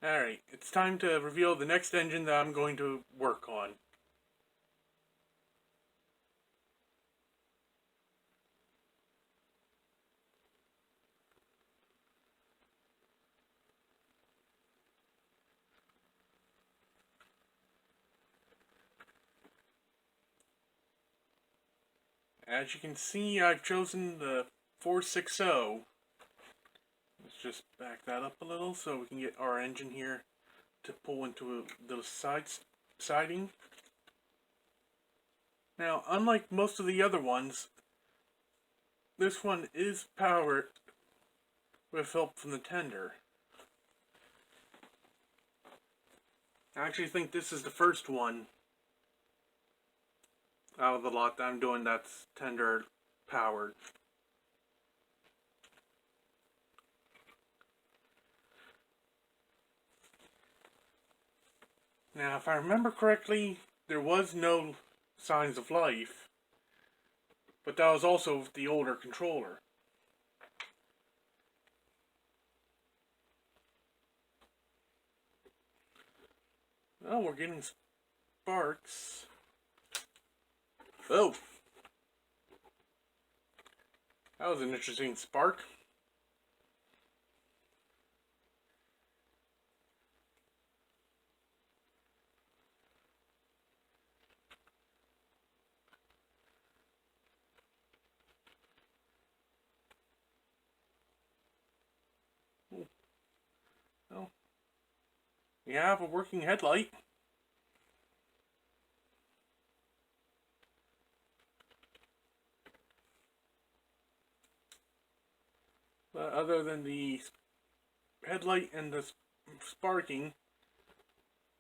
Alright, it's time to reveal the next engine that I'm going to work on. As you can see, I've chosen the 460. Let's just back that up a little so we can get our engine here to pull into the siding. Now, unlike most of the other ones, this one is powered with help from the tender. I actually think this is the first one out of the lot that I'm doing that's tender powered. Now, if I remember correctly, there was no signs of life, but that was also the older controller. Oh, we're getting sparks. Oh! That was an interesting spark. Oh, we have a working headlight. But other than the headlight and the sparking,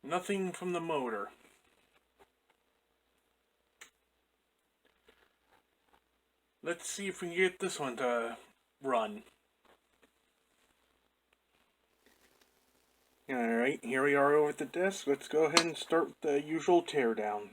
nothing from the motor. Let's see if we can get this one to run. Alright, here we are over at the desk. Let's go ahead and start with the usual teardown.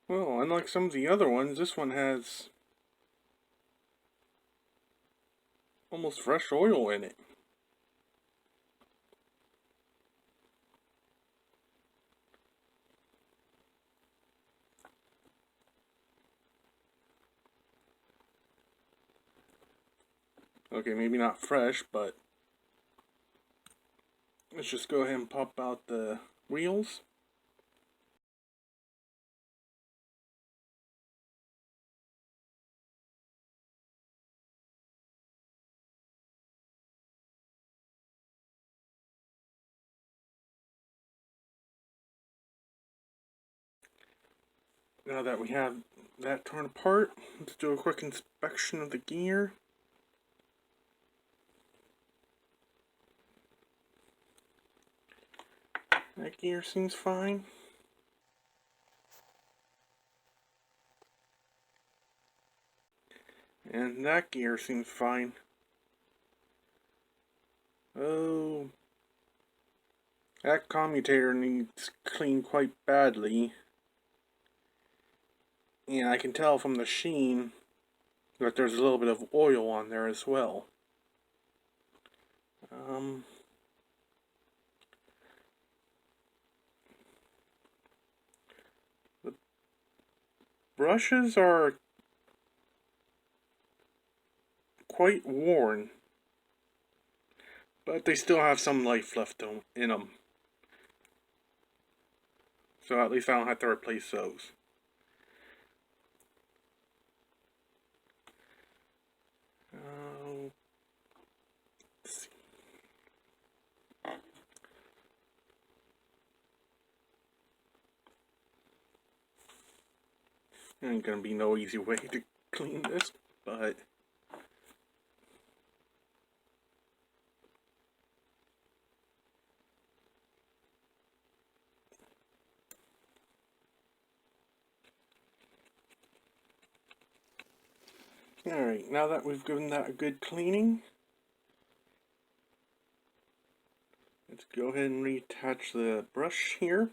Well, unlike some of the other ones, this one has almost fresh oil in it. Okay, maybe not fresh, but let's just go ahead and pop out the wheels. Now that we have that torn apart, let's do a quick inspection of the gear. That gear seems fine. And that gear seems fine. Oh, that commutator needs cleaned quite badly. And I can tell from the sheen that there's a little bit of oil on there as well. The brushes are quite worn, but they still have some life left in them. So at least I don't have to replace those. Let's see. Ain't gonna be no easy way to clean this, but alright, now that we've given that a good cleaning, let's go ahead and reattach the brush here.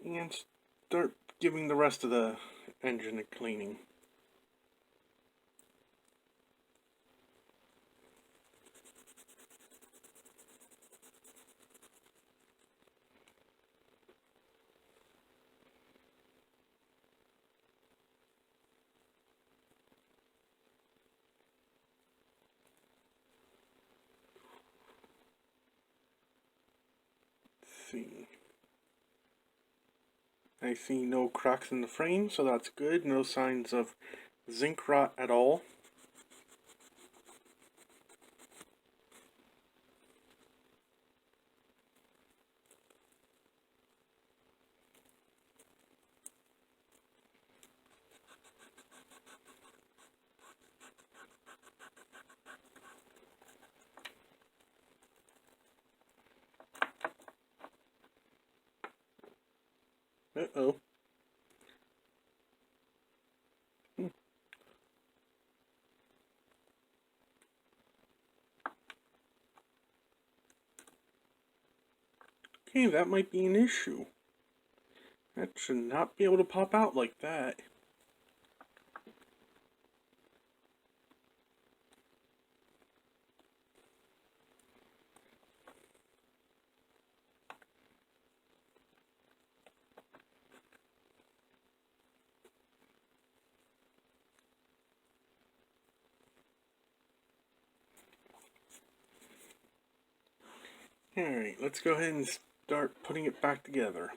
And start giving the rest of the engine a cleaning. Let's see. I see no cracks in the frame, so that's good. No signs of zinc rot at all. Uh-oh. Okay, that might be an issue. That should not be able to pop out like that. Alright, let's go ahead and start putting it back together.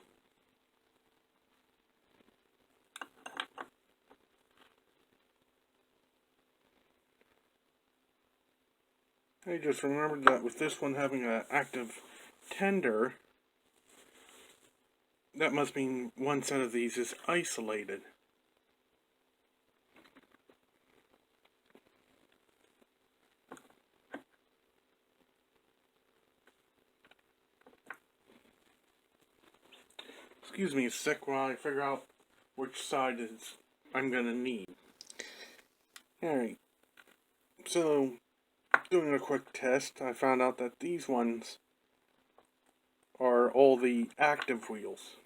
I just remembered that with this one having an active tender, that must mean one set of these is isolated. Excuse me a sec while I figure out which side is I'm gonna need. Alright, so doing a quick test, I found out that these ones are all the active wheels.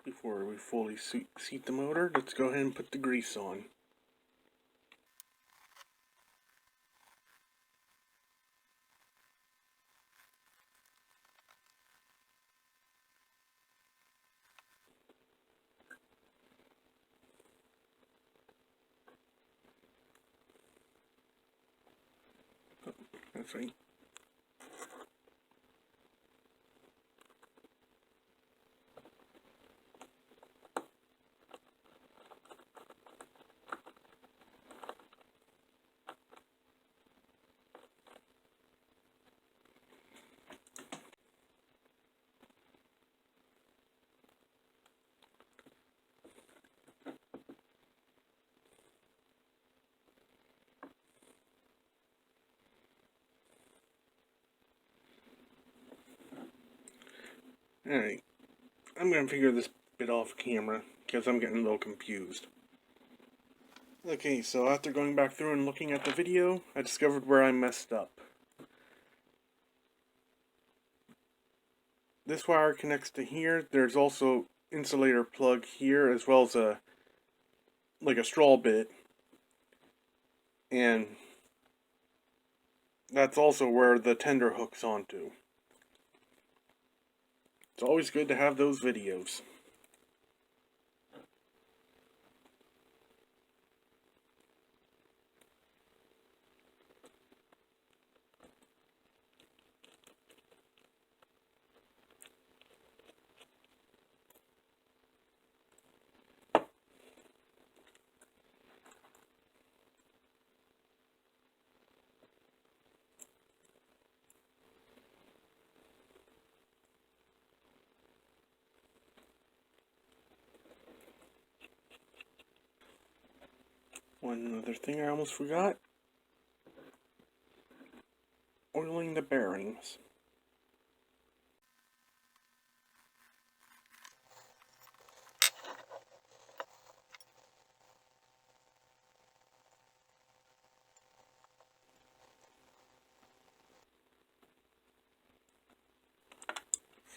Before we fully seat the motor, let's go ahead and put the grease on. That's right. Alright, I'm going to figure this bit off camera because I'm getting a little confused. Okay, so after going back through and looking at the video, I discovered where I messed up. This wire connects to here. There's also insulator plug here, as well as a straw bit, and that's also where the tender hooks onto. It's always good to have those videos. One other thing I almost forgot. Oiling the bearings.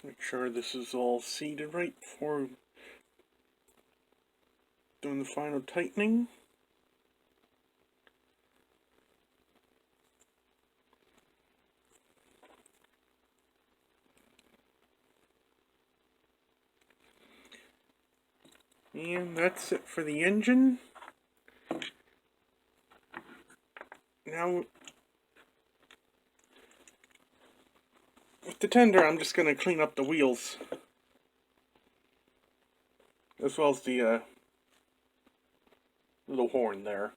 Make sure this is all seated right before doing the final tightening. And that's it for the engine. Now, with the tender, I'm just going to clean up the wheels, as well as the little horn there.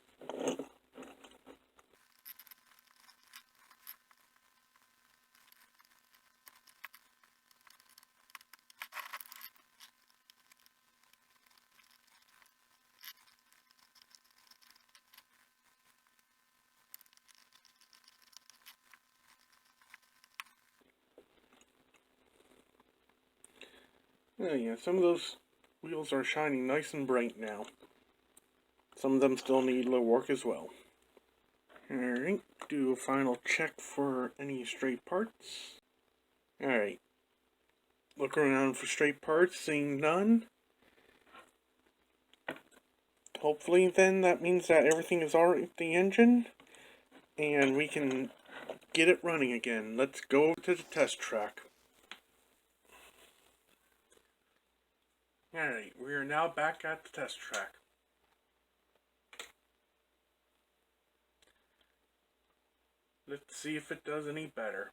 Oh yeah, some of those wheels are shining nice and bright now. Some of them still need a little work as well. Alright, do a final check for any stray parts. Alright, look around for stray parts, seeing none. Hopefully then that means that everything is alright with the engine, and we can get it running again. Let's go to the test track. Alright, we are now back at the test track. Let's see if it does any better.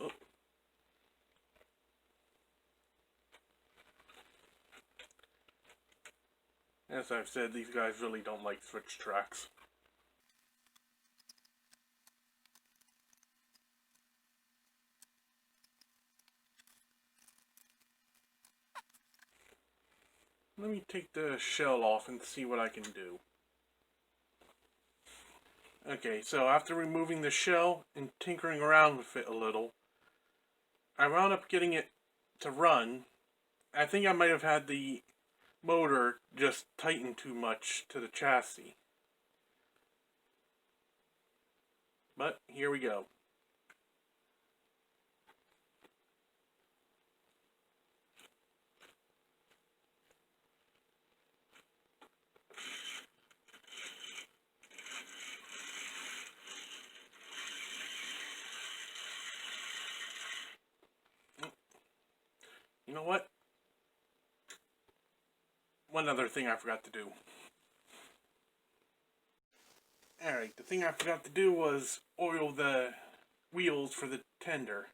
Oh. As I've said, these guys really don't like switch tracks. Let me take the shell off and see what I can do. Okay, so after removing the shell and tinkering around with it a little, I wound up getting it to run. I think I might have had the motor just tightened too much to the chassis. But here we go. You know what? One other thing I forgot to do. Alright, the thing I forgot to do was oil the wheels for the tender.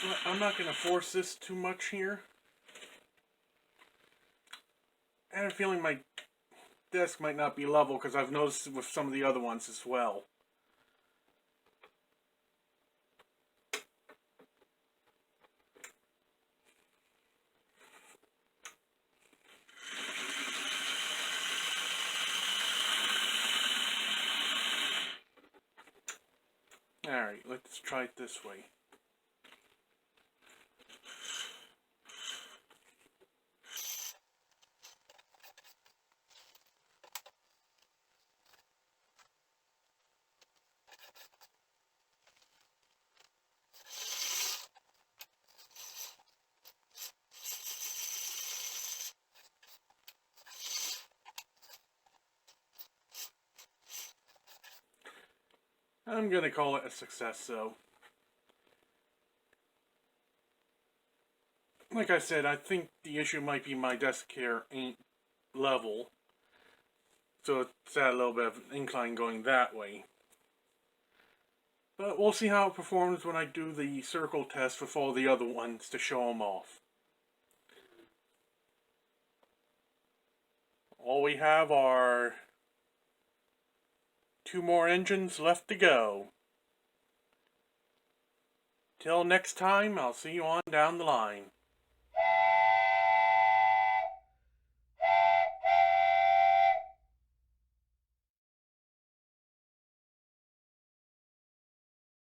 But I'm not going to force this too much here. I have a feeling my desk might not be level because I've noticed with some of the other ones as well. Alright, let's try it this way. I'm going to call it a success, though. Like I said, I think the issue might be my desk here ain't level. So it's at a little bit of an incline going that way. But we'll see how it performs when I do the circle test with all the other ones to show them off. All we have are 2 more engines left to go. Till next time, I'll see you on down the line.